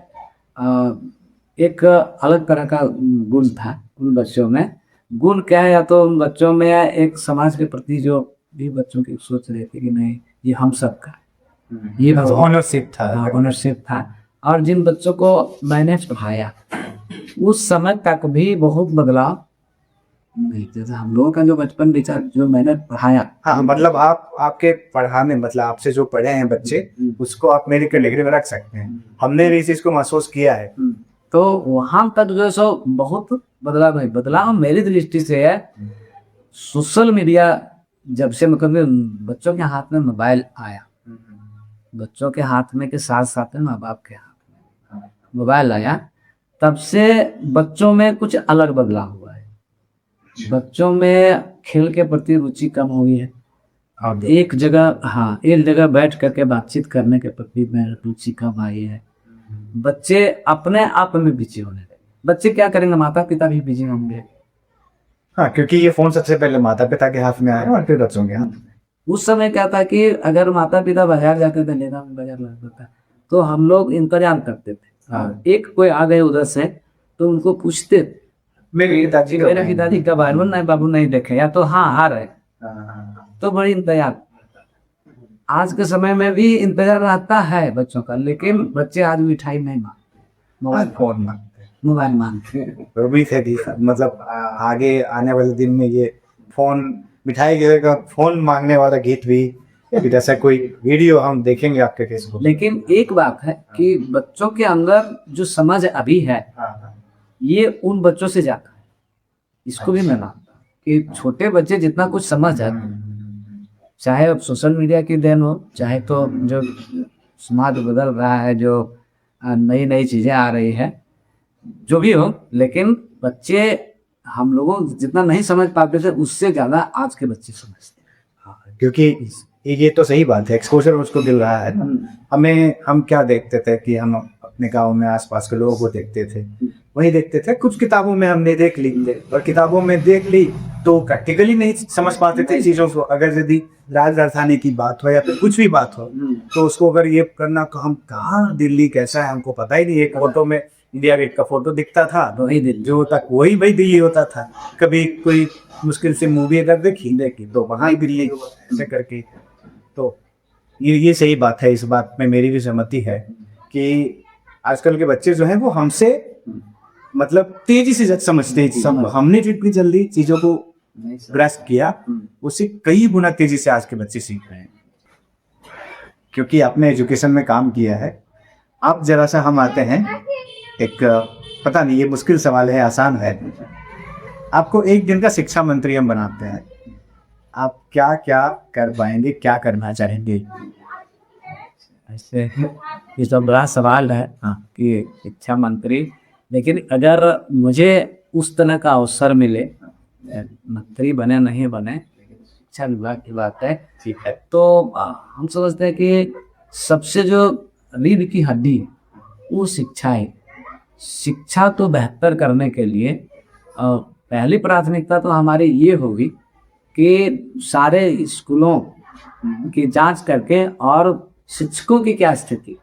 B: एक अलग तरह का गुण था। उन बच्चों में गुण क्या है, या तो उन बच्चों में एक समाज के प्रति जो भी बच्चों की सोच रही थी कि नहीं ये हम सब का, ये
A: ऑनरशिप था।
B: ऑनरशिप था। और जिन बच्चों को मैंने पढ़ाया उस समय तक भी बहुत बदलाव नहीं, जैसे हम लोगों का जो बचपन बीता, जो मैंने पढ़ाया,
A: हाँ, मतलब आपके पढ़ाने, मतलब आपसे जो पढ़े हैं बच्चे, उसको आप मेरे कैटेगरी में रख सकते हैं। हमने भी इस चीज को महसूस किया है।
B: तो वहां तक जो सो बहुत बदलाव है। बदलाव मेरी दृष्टि से है सोशल मीडिया जब से, मतलब बच्चों के हाथ में मोबाइल आया, बच्चों के हाथ में के साथ साथ माँ बाप के हाथ में मोबाइल आया, तब से बच्चों में कुछ अलग बदलाव हुआ है। बच्चों में खेल के प्रति रुचि कम हुई है। और एक जगह बैठ करके बातचीत करने के प्रति में रुचि कम आई है। बच्चे अपने आप में बिजी होने लगे। बच्चे क्या करेंगे, माता पिता भी बिजी होंगे।
A: हाँ, क्योंकि ये फोन सबसे पहले माता पिता के हाथ में आया और फिर बच्चों के हाथ में।
B: उस समय क्या था कि अगर माता पिता बाजार जाते थे, लेना बाजार लगता था, तो हम लोग इंतजार करते थे।
A: हाँ।
B: एक कोई आ गए उधर से तो उनको पूछते,
A: मेरे पिताजी का
B: मेरे पिताजी कब आए, नहीं बाबू नहीं देखे, या तो हाँ आ रहे, तो बड़ी इंतजार। आज के समय में भी इंतजार रहता है बच्चों का, लेकिन बच्चे आज मिठाई नहीं मांगते, मोबाइल
A: फोन में
B: मोबाइल मांगते हैं।
A: वो भी है कि मतलब आगे आने वाले दिन में ये फोन मिठाई के का फोन मांगने वाला गीत भी फिर ऐसा कोई वीडियो हम देखेंगे आपके फेसबुक।
B: लेकिन एक बात है कि बच्चों के अंदर जो समझ अभी है, ये उन बच्चों से जाता है। इसको भी मैं मानता हूँ कि छोटे बच्चे जितना कुछ समझ है, चाहे अब सोशल मीडिया की देन हो, चाहे तो जो समाज बदल रहा है, जो नई नई चीजें आ रही है, जो भी हो, लेकिन बच्चे हम लोगों जितना नहीं समझ पाते थे, उससे ज्यादा आज के बच्चे समझते हैं।
A: क्योंकि ये तो सही बात है, एक्सपोजर उसको मिल रहा है। हम क्या देखते थे कि हम अपने गांव में आसपास के लोगों को देखते थे, वही देखते थे, कुछ किताबों में हमने देख ली, और किताबों में देख ली तो प्रैक्टिकली नहीं समझ पाते थे चीजों को। अगर यदि राजधानी की बात हो या फिर कुछ भी बात हो, तो उसको अगर ये करना, हम कहाँ दिल्ली कैसा है हमको पता ही नहीं। एक फोटो में इंडिया गेट का फोटो दिखता था,
B: वही दिल्ली
A: जो तक वही भाई दिल्ली होता था। कभी कोई मुश्किल से मूवी अगर देखी तो वहाँ ही दिल्ली ऐसे करके। तो ये सही बात है, इस बात में मेरी भी सहमति है कि आजकल के बच्चे जो हैं वो हमसे मतलब तेजी से समझते हैं। सब हमने जितनी जल्दी चीजों को ग्रास्प किया, उससे कई गुना तेजी से आज के बच्चे सीख रहे हैं, क्योंकि आपने एजुकेशन में काम किया है। आप जरा सा हम आते हैं एक, पता नहीं ये मुश्किल सवाल है आसान है, आपको एक दिन का शिक्षा मंत्री हम बनाते हैं, आप क्या क्या कर पाएंगे, क्या करना चाहेंगे?
B: ऐसे ये तो बड़ा सवाल है कि शिक्षा मंत्री, लेकिन अगर मुझे उस तरह का अवसर मिले, मंत्री बने नहीं बने, शिक्षा विभाग की बात है,
A: ठीक है।
B: तो हम समझते हैं कि सबसे जो रीढ़ की हड्डी है वो शिक्षा है। शिक्षा तो बेहतर करने के लिए पहली प्राथमिकता तो हमारी ये होगी कि सारे स्कूलों की जांच करके, और शिक्षकों की क्या स्थिति।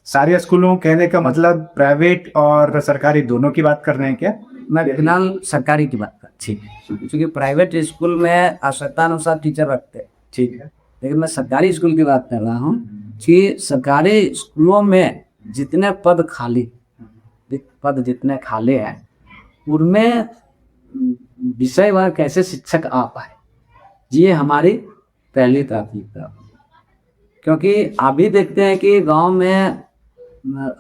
A: सारे स्कूलों कहने का मतलब प्राइवेट और सरकारी दोनों की बात कर रहे हैं क्या?
B: मैं फिलहाल सरकारी की बात कर,
A: ठीक है,
B: क्योंकि प्राइवेट स्कूल में आवश्यकतानुसार टीचर रखते हैं,
A: ठीक है।
B: लेकिन मैं सरकारी स्कूल की बात कर रहा हूँ कि सरकारी स्कूलों में जितने पद जितने खाली हैं, उनमें विषयवार कैसे शिक्षक आ पाए, ये हमारी पहली प्राथमिकता। क्योंकि अभी देखते हैं कि गांव में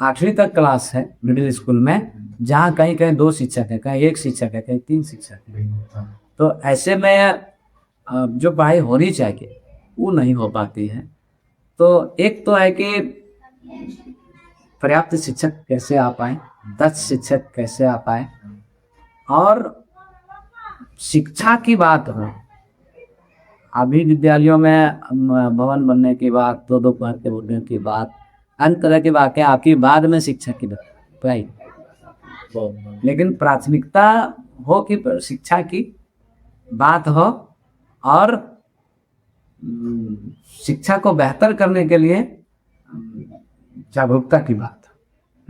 B: 8वीं तक क्लास है मिडिल स्कूल में, जहाँ कहीं कहीं 2 शिक्षक है, कहीं 1 शिक्षक है, कहीं 3 शिक्षक है। तो ऐसे में जो पढ़ाई होनी चाहिए वो नहीं हो पाती है। तो एक तो है कि पर्याप्त शिक्षक कैसे आ पाए, 10 शिक्षक कैसे आ पाए, और शिक्षा की बात हो, अभी विद्यालयों में भवन बनने की बात, 2-2 पहर के बोलने की बात, अन्य तरह के वाक़या आपकी बाद में शिक्षा की पढ़ाई, लेकिन प्राथमिकता हो कि शिक्षा की बात हो, और शिक्षा को बेहतर करने के लिए जागरूकता की बात।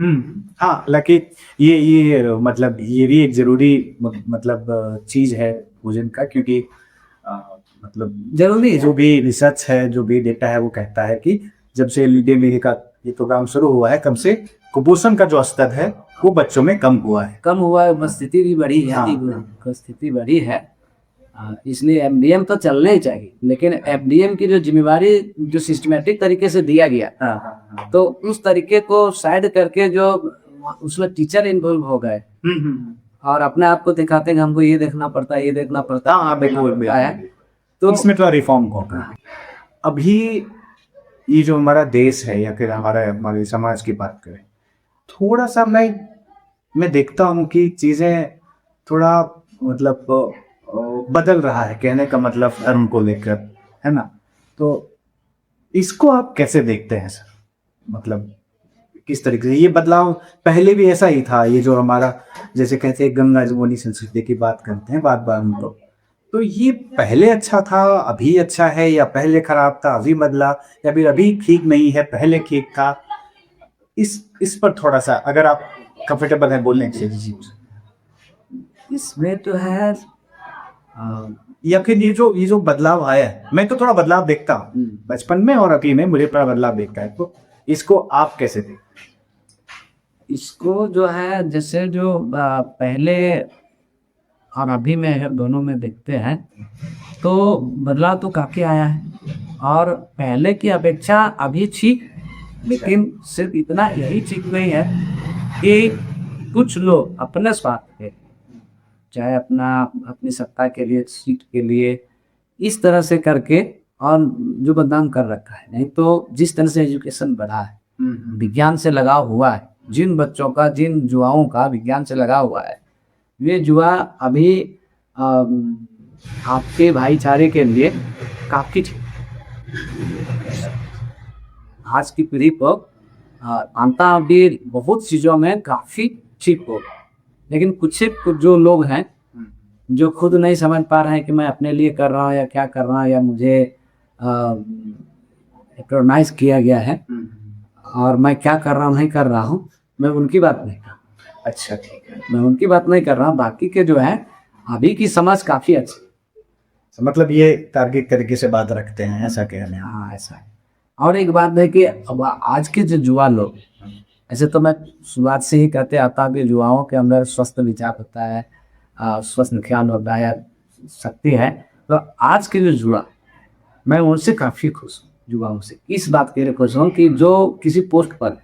A: हाँ, हालांकि ये मतलब ये भी एक जरूरी मतलब चीज है भोजन का, क्योंकि मतलब जरूरी जो भी रिसर्च है, जो भी डेटा है, वो कहता है कि जब से मिड डे मील का ये प्रोग्राम शुरू हुआ है, कम से कुपोषण का जो स्तर है वो बच्चों में कम हुआ है,
B: स्थिति भी बढ़ी है।
A: हाँ।
B: स्थिति बढ़ी है, इसलिए एमडीएम तो चलना ही चाहिए, लेकिन एमडीएम की जो जिम्मेवारी जो सिस्टमेटिक तरीके से दिया गया, तो उस तरीके को साइड करके जो उसमें टीचर इन्वॉल्व हो गए और अपने आप को दिखाते हैं कि हमको ये देखना पड़ता है, ये देखना पड़ता है,
A: तो इसमें थोड़ा रिफॉर्म होगा। अभी ये जो हमारा देश है या फिर हमारे समाज की बात करें, थोड़ा सा मैं देखता हूँ कि चीजें थोड़ा मतलब बदल रहा है, कहने का मतलब धर्म को लेकर, है ना? तो इसको आप कैसे देखते हैं सर? मतलब किस तरीके से ये बदलाव, पहले भी ऐसा ही था? ये जो हमारा जैसे कहते हैं गंगा जमुनी संस्कृति की बात करते हैं बार बार हम, तो तो ये पहले अच्छा था, अभी अच्छा है, या पहले खराब था अभी बदला, या फिर अभी ठीक नहीं है पहले ठीक था? इस पर थोड़ा सा अगर आप कंफर्टेबल है बोलने के लिए।
B: इसमें तो है
A: या फिर ये जो बदलाव आया है, मैं तो थोड़ा बदलाव देखता हूँ बचपन में और अभी में, मुझे थोड़ा बदलाव देखता है, तो इसको आप कैसे देखते?
B: इसको जो है जैसे जो पहले और अभी में अगर दोनों में देखते हैं तो बदलाव तो काफ़ी आया है, और पहले की अपेक्षा अभी ठीक, लेकिन सिर्फ इतना यही ठीक नहीं है कि कुछ लोग अपने स्वार्थ के, चाहे अपनी सत्ता के लिए, सीट के लिए, इस तरह से करके और जो बदनाम कर रखा है। नहीं तो जिस तरह से एजुकेशन बढ़ा है, विज्ञान से लगाव हुआ है, जिन बच्चों का, जिन युवाओं का विज्ञान से लगाव हुआ है, वे युवा अभी आपके भाईचारे के लिए काफ़ी ठीक। आज की पीढ़ी को मानता हूँ कि बहुत चीज़ों में काफ़ी ठीक हो, लेकिन कुछ जो लोग हैं जो खुद नहीं समझ पा रहे हैं कि मैं अपने लिए कर रहा हूँ या क्या कर रहा हूँ, या मुझे रिकॉग्नाइज किया गया है और मैं क्या कर रहा हूँ नहीं कर रहा हूँ, मैं उनकी बात नहीं कर रहा।
A: अच्छा, ठीक है।
B: मैं उनकी बात नहीं कर रहा हूँ, बाकी के जो है अभी की समझ काफ़ी अच्छी।
A: तो मतलब ये तार्किक तरीके से बात रखते हैं, ऐसा कहने हैं।
B: हाँ, ऐसा है। और एक बात है कि अब आज के जो युवा लोग, ऐसे तो मैं शुरुआत से ही कहते आता हूँ कि युवाओं के अंदर स्वस्थ विचार होता है, स्वस्थ ख्याल होता है, शक्ति है। तो आज के जो युवा, मैं उनसे काफ़ी खुश हूँ, युवाओं से इस बात के लिए खुश हूँ कि जो किसी पोस्ट पर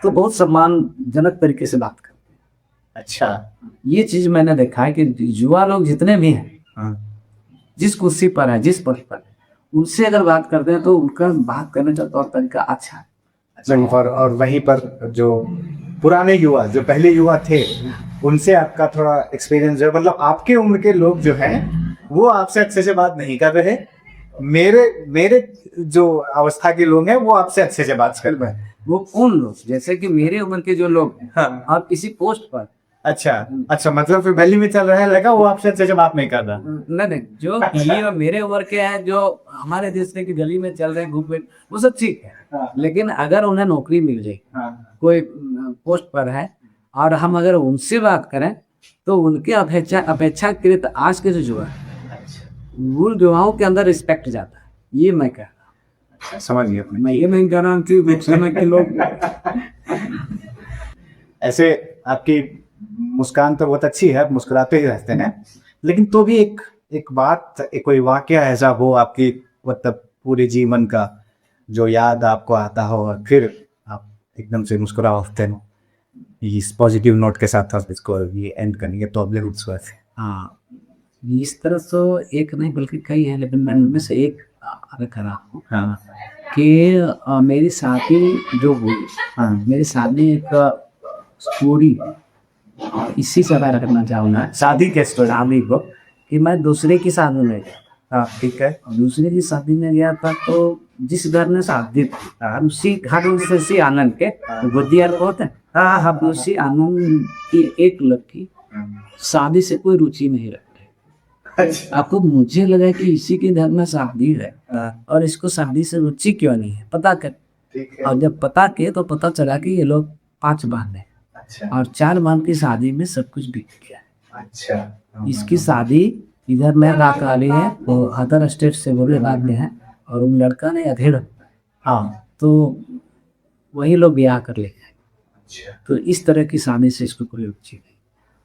B: तो बहुत सम्मानजनक तरीके से बात करते हैं।
A: अच्छा,
B: ये चीज़ मैंने देखा है कि युवा लोग जितने भी हैं, जिस कुर्सी पर है, जिस पद पर है, उनसे अगर बात करते हैं तो उनका बात करने का तौर तरीका अच्छा है।
A: और वहीं पर जो पुराने युवा, जो पहले युवा थे, उनसे आपका थोड़ा एक्सपीरियंस है, मतलब आपके उम्र के लोग जो हैं वो आपसे अच्छे से बात नहीं कर रहे, मेरे जो अवस्था के लोग हैं वो आपसे अच्छे से बात कर रहे हैं।
B: वो कौन लोग, जैसे कि मेरे उम्र के जो लोग
A: हाँ।
B: और किसी पोस्ट पर,
A: अच्छा, मतलब फिर वैली में चल रहा है, लगा वो आपसे अच्छे से बात नहीं कर रहा।
B: नहीं, जो ये मेरे उम्र के हैं, जो हमारे देश की गली में चल रहे हैं, घूम, वो सब ठीक है।
A: हाँ।
B: लेकिन अगर उन्हें नौकरी मिल जाए, कोई पोस्ट पर है, और हम अगर उनसे बात करें तो उनके अपेक्षाकृत आज के जो युवा है, उन युवाओं के अंदर रिस्पेक्ट जाता है। ये मैं कह रहा हूँ।
A: समझ गया।
B: मैं ये नहीं कह रहा हूँ कि समय के लोग
A: ऐसे आपकी मुस्कान तो बहुत अच्छी है, मुस्कुराते ही रहते हैं, लेकिन तो भी एक बात, कोई वाकया ऐसा हो आपकी मतलब पूरे जीवन का जो याद आपको आता हो और फिर आप एकदम से मुस्कुरा उठते हो। इस पॉजिटिव नोट के साथ आप इसको ये एंड करेंगे तो अगले उत्सव से।
B: हाँ, इस तरह तो एक नहीं बल्कि कई हैं, लेकिन मैं उनमें से एक रख रहा हूँ।
A: हाँ।
B: कि मेरी शादी जो हुई, मेरी शादी एक स्टोरी, इसी से मैं रखना चाहूँगा
A: शादी के स्टोरी।
B: शादी को, कि मैं दूसरे की शादी में गया।
A: हाँ, ठीक है।
B: दूसरे की शादी में गया था, तो जिस घर में शादी थी उसी घर से सी आनंद के गुदियार को होते हैं। हाँ, उसी आनंद की एक लड़की शादी से कोई रुचि नहीं रखती।
A: अच्छा।
B: आपको, मुझे लगा कि इसी के घर में शादी है और इसको शादी से रुचि क्यों नहीं है, पता कर।
A: ठीक है।
B: और जब पता किए तो पता चला कि ये लोग 5 बहन हैं।
A: अच्छा।
B: और 4 बहन की शादी में सब कुछ बिक गया है।
A: अच्छा।
B: इसकी शादी इधर में रात वाली है, वो अदर स्टेट से बोले आते हैं, और उन लड़का ने अधेड़,
A: हाँ,
B: तो वही लोग ब्याह कर ले गए।
A: अच्छा।
B: तो इस तरह की शादी से इसको कोई रुचि नहीं।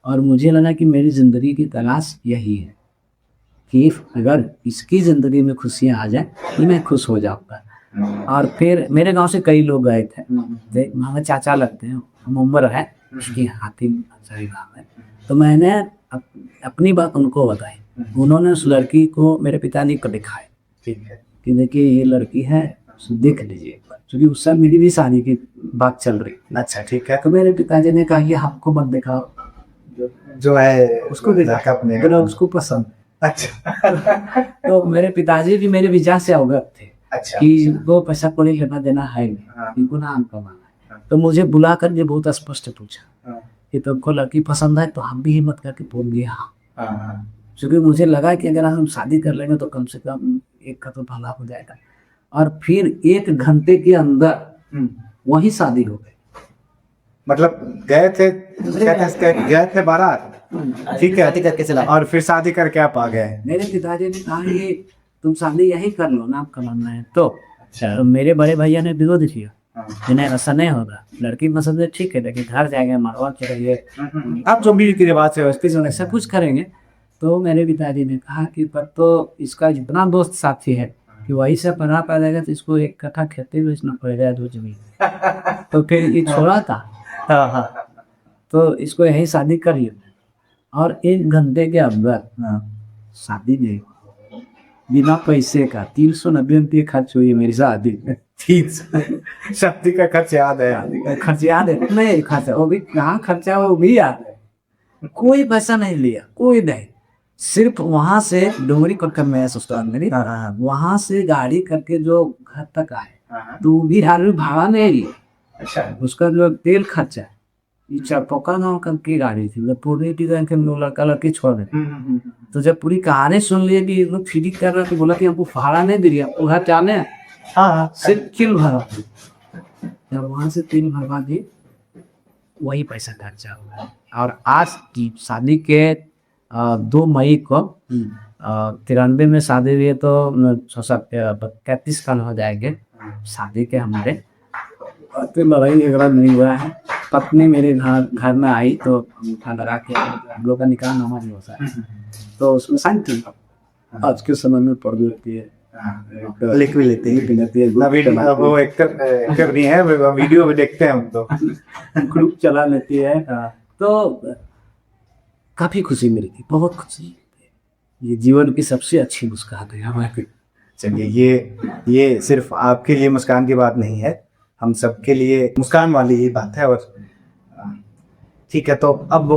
B: और मुझे लगा कि मेरी ज़िंदगी की तलाश यही है कि अगर इसकी ज़िंदगी में खुशियाँ आ जाए तो मैं खुश हो जाऊँगा। और फिर मेरे गांव से कई लोग गए थे, वहाँ चाचा लगते हैं, हम उम्र है उसकी, हाथी सही गाँव है। तो मैंने अपनी बात उनको बताई, उन्होंने उस लड़की को मेरे पिताजी को दिखाए कि देखिए ये लड़की है, देख लीजिए, क्योंकि उस समय मेरी भी शादी की बात चल रही।
A: अच्छा, ठीक है।
B: तो मेरे पिताजी ने कहा ये हमको मत दिखाओ,
A: जो है उसको दिखा अपने,
B: बोला उसको पसंद।
A: अच्छा।
B: तो मेरे पिताजी भी मेरे विचार से अवगत थे।
A: अच्छा।
B: कि वो पैसा कोई लेना देना है नहीं, इनको नाम कमाना है। तो मुझे बुलाकर ये बहुत स्पष्ट पूछा कि तुमको लड़की पसंद है, तो हम भी हिम्मत करके बोल दिया हाँ। क्योंकि मुझे लगा कि अगर हम शादी कर लेंगे तो कम से कम एक का तो भला हो जाएगा। और फिर 1 घंटे के अंदर वही शादी हो गई।
A: मतलब गए थे गए थे बारात, ठीक है,
C: शादी करके चला
A: और फिर शादी करके आप आ गए।
B: मेरे पिताजी ने कहा ये तुम शादी यही कर लो ना, आपका मानना है तो। मेरे बड़े भैया ने विरोध किया कि नहीं ऐसा नहीं होगा, लड़की पसंद है ठीक है, लेकिन घर जाएंगे मरवा चढ़ेंगे,
A: आप जो भी रीति रिवाज से व्यवस्थित
B: ऐसा
A: होने
B: कुछ करेंगे। तो मेरे पिताजी ने कहा कि पर तो इसका जितना दोस्त साथी है कि वही से पढ़ा पाएगा तो इसको 1 कट्ठा खेती बेचना पड़ेगा 2 जमीन। तो फिर ये छोड़ा था।
A: हाँ हाँ
B: तो इसको यही शादी करिए। और 1 घंटे के अंदर शादी में बिना पैसे का 390 रुपये खर्च हुई मेरी शादी में।
A: 300 शादी का खर्च याद है?
B: खर्च याद है? नहीं खर्चा, वो भी कहाँ खर्चा वो भी याद है। कोई पैसा नहीं लिया, कोई नहीं। सिर्फ वहां से डोंगरी कटकर में ससुराल मेरी, वहां से गाड़ी करके जो घर तक आए तो भी भाड़ा नहीं लिया।
A: अच्छा,
B: उसका जो तेल खर्चा है, ये चरपोका गाँव की गाड़ी थी, मतलब पूरी डिजाइन के लड़का लड़की छोड़ दे। तो जब पूरी कहानी सुन लिए कि लोग फ्री कर रहा, तो बोला कि हमको भाड़ा नहीं दे रहा, उधर जाने
A: हाँ
B: सिर्फ तिल भरा। जब वहां से तिल भरवा दी वही पैसा खर्चा हुआ। और आज की शादी के 2 मई को 93 में शादी हुई है, तो 33 साल हो जाएंगे शादी के हमारे। तो लड़ाई झगड़ा नहीं हुआ है। पत्नी मेरे घर में आई तो मीठा लगा के हम लोग का निकाह नामा नहीं होता है, तो उसमें शांति आज के समय में पड़ जाती है,
A: लिख भी लेते हैं। वो एक्टर नहीं है, वीडियो भी देखते हैं हम तो।
B: ग्रुप चला लेती है। तो काफी खुशी मिली थी, बहुत खुशी। ये जीवन की सबसे अच्छी मुस्कान है हमारी।
A: चलिए, ये सिर्फ आपके लिए मुस्कान की बात नहीं है, हम सबके लिए मुस्कान वाली ही बात है। और ठीक है, तो अब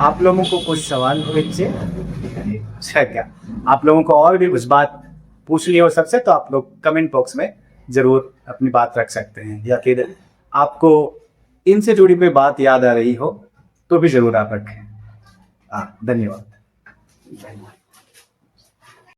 A: आप लोगों को कुछ सवाल पूछे, अच्छा क्या आप लोगों को और भी कुछ बात पूछनी हो सबसे, तो आप लोग कमेंट बॉक्स में जरूर अपनी बात रख सकते हैं, या फिर आपको इनसे जुड़ी कोई बात याद आ रही हो तो भी जरूर आप रखें। धन्यवाद।